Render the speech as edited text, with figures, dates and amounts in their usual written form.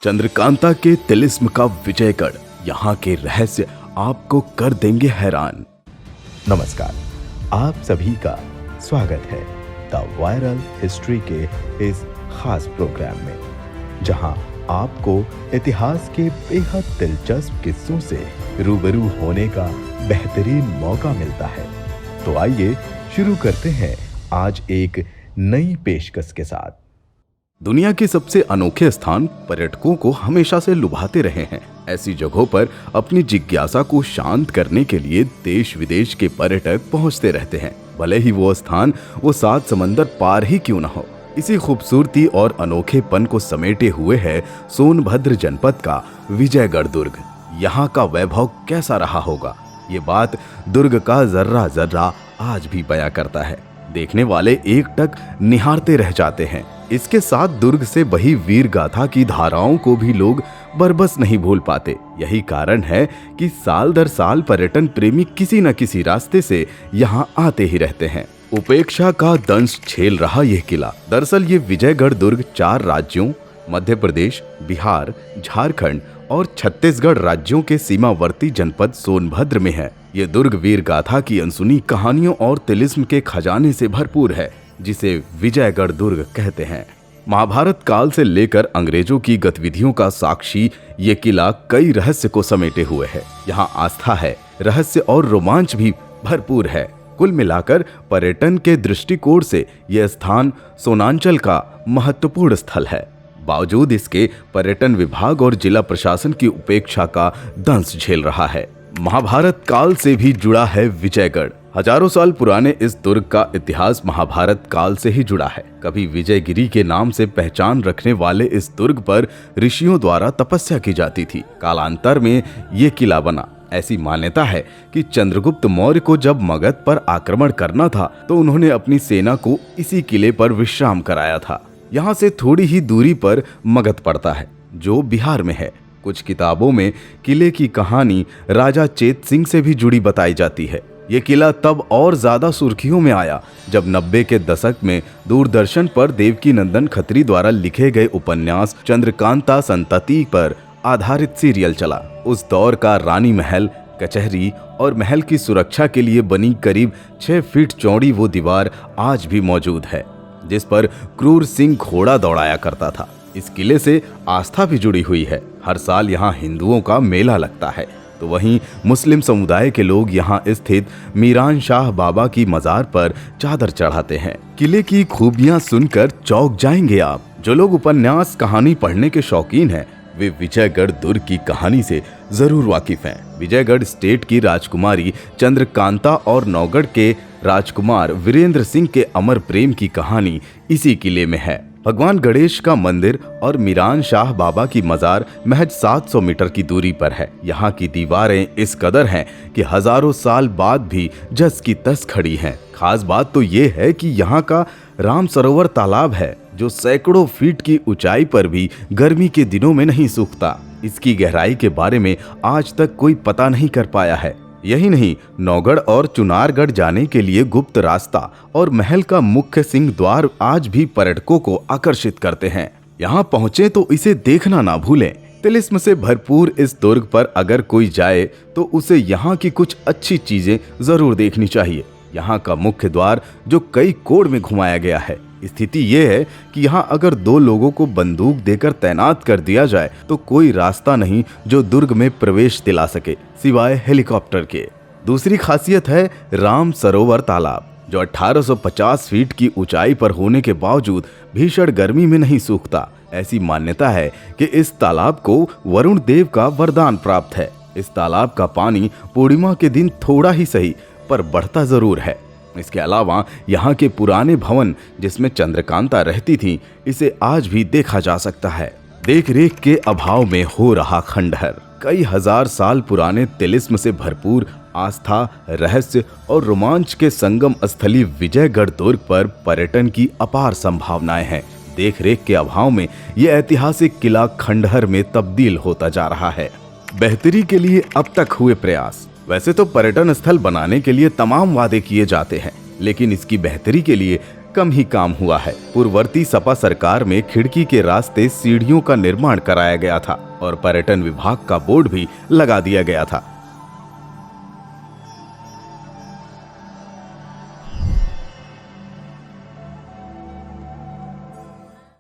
चंद्रकांता के तिलिस्म का विजयगढ़, यहाँ के रहस्य आपको कर देंगे हैरान। नमस्कार, आप सभी का स्वागत है द वायरल हिस्ट्री के इस खास प्रोग्राम में, जहां आपको इतिहास के बेहद दिलचस्प किस्सों से रूबरू होने का बेहतरीन मौका मिलता है। तो आइए शुरू करते हैं आज एक नई पेशकश के साथ। दुनिया के सबसे अनोखे स्थान पर्यटकों को हमेशा से लुभाते रहे हैं। ऐसी जगहों पर अपनी जिज्ञासा को शांत करने के लिए देश विदेश के पर्यटक पहुंचते रहते हैं, भले ही वो स्थान वो 7 समंदर पार ही क्यों न हो। इसी खूबसूरती और अनोखेपन को समेटे हुए है सोनभद्र जनपद का विजयगढ़ दुर्ग। यहाँ का वैभव कैसा रहा होगा, ये बात दुर्ग का जर्रा जर्रा आज भी बयां करता है। देखने वाले एकटक निहारते रह जाते हैं। इसके साथ दुर्ग से बही वीर गाथा की धाराओं को भी लोग बरबस नहीं भूल पाते। यही कारण है कि साल दर साल पर्यटन प्रेमी किसी न किसी रास्ते से यहाँ आते ही रहते हैं। उपेक्षा का दंश झेल रहा यह किला, दरअसल ये विजयगढ़ दुर्ग 4 राज्यों मध्य प्रदेश, बिहार, झारखंड और छत्तीसगढ़ राज्यों के सीमावर्ती जनपद सोनभद्र में है। ये दुर्ग वीर गाथा की अनसुनी कहानियों और तिलिस्म के खजाने से भरपूर है, जिसे विजयगढ़ दुर्ग कहते हैं। महाभारत काल से लेकर अंग्रेजों की गतिविधियों का साक्षी ये किला कई रहस्य को समेटे हुए है। यहाँ आस्था है, रहस्य और रोमांच भी भरपूर है। कुल मिलाकर पर्यटन के दृष्टिकोण से यह स्थान सोनांचल का महत्वपूर्ण स्थल है। बावजूद इसके पर्यटन विभाग और जिला प्रशासन की उपेक्षा का दंश झेल रहा है। महाभारत काल से भी जुड़ा है विजयगढ़। हजारों साल पुराने इस दुर्ग का इतिहास महाभारत काल से ही जुड़ा है। कभी विजयगिरी के नाम से पहचान रखने वाले इस दुर्ग पर ऋषियों द्वारा तपस्या की जाती थी। कालांतर में ये किला बना। ऐसी मान्यता है कि चंद्रगुप्त मौर्य को जब मगध पर आक्रमण करना था तो उन्होंने अपनी सेना को इसी किले पर विश्राम कराया था। यहाँ से थोड़ी ही दूरी पर मगध पड़ता है, जो बिहार में है। कुछ किताबों में किले की कहानी राजा चेत सिंह से भी जुड़ी बताई जाती है। ये किला तब और ज्यादा सुर्खियों में आया जब 90 के दशक में दूरदर्शन पर देवकीनंदन खत्री द्वारा लिखे गए उपन्यास चंद्रकांता संतति पर आधारित सीरियल चला। उस दौर का रानी महल, कचहरी और महल की सुरक्षा के लिए बनी करीब 6 फीट चौड़ी वो दीवार आज भी मौजूद है, जिस पर क्रूर सिंह घोड़ा दौड़ाया करता था। इस किले से आस्था भी जुड़ी हुई है। हर साल यहाँ हिंदुओं का मेला लगता है, तो वहीं मुस्लिम समुदाय के लोग यहाँ स्थित मीरान शाह बाबा की मजार पर चादर चढ़ाते हैं। किले की खूबियां सुनकर चौंक जाएंगे आप। जो लोग उपन्यास कहानी पढ़ने के शौकीन हैं, वे विजयगढ़ दुर्ग की कहानी से जरूर वाकिफ हैं। विजयगढ़ स्टेट की राजकुमारी चंद्रकांता और नौगढ़ के राजकुमार वीरेंद्र सिंह के अमर प्रेम की कहानी इसी किले में है। भगवान गणेश का मंदिर और मीरान शाह बाबा की मजार महज 700 मीटर की दूरी पर है। यहाँ की दीवारें इस कदर हैं कि हजारों साल बाद भी जस की तस खड़ी हैं। खास बात तो ये है कि यहाँ का राम सरोवर तालाब है, जो सैकड़ों फीट की ऊंचाई पर भी गर्मी के दिनों में नहीं सूखता। इसकी गहराई के बारे में आज तक कोई पता नहीं कर पाया है। यही नहीं, नौगढ़ और चुनारगढ़ जाने के लिए गुप्त रास्ता और महल का मुख्य सिंह द्वार आज भी पर्यटकों को आकर्षित करते हैं। यहाँ पहुँचे तो इसे देखना ना भूलें। तिलिस्म से भरपूर इस दुर्ग पर अगर कोई जाए तो उसे यहाँ की कुछ अच्छी चीजें जरूर देखनी चाहिए। यहाँ का मुख्य द्वार जो कई कोण में घुमाया गया है। स्थिति ये है कि यहाँ अगर 2 लोगों को बंदूक देकर तैनात कर दिया जाए तो कोई रास्ता नहीं जो दुर्ग में प्रवेश दिला सके, सिवाय हेलीकॉप्टर के। दूसरी खासियत है राम सरोवर तालाब, जो 1850 फीट की ऊंचाई पर होने के बावजूद भीषण गर्मी में नहीं सूखता। ऐसी मान्यता है कि इस तालाब को वरुण देव का वरदान प्राप्त है। इस तालाब का पानी पूर्णिमा के दिन थोड़ा ही सही पर बढ़ता जरूर है। इसके अलावा यहाँ के पुराने भवन जिसमें चंद्रकांता रहती थी, इसे आज भी देखा जा सकता है। देख रेख के अभाव में हो रहा खंडहर कई हजार साल पुराने तिलिस्म से भरपूर आस्था, रहस्य और रोमांच के संगम स्थली विजयगढ़ दुर्ग पर पर्यटन की अपार संभावनाएं हैं। देख रेख के अभाव में यह ऐतिहासिक किला खंडहर में तब्दील होता जा रहा है। बेहतरी के लिए अब तक हुए प्रयास। वैसे तो पर्यटन स्थल बनाने के लिए तमाम वादे किए जाते हैं, लेकिन इसकी बेहतरी के लिए कम ही काम हुआ है। पूर्ववर्ती सपा सरकार में खिड़की के रास्ते सीढ़ियों का निर्माण कराया गया था और पर्यटन विभाग का बोर्ड भी लगा दिया गया था।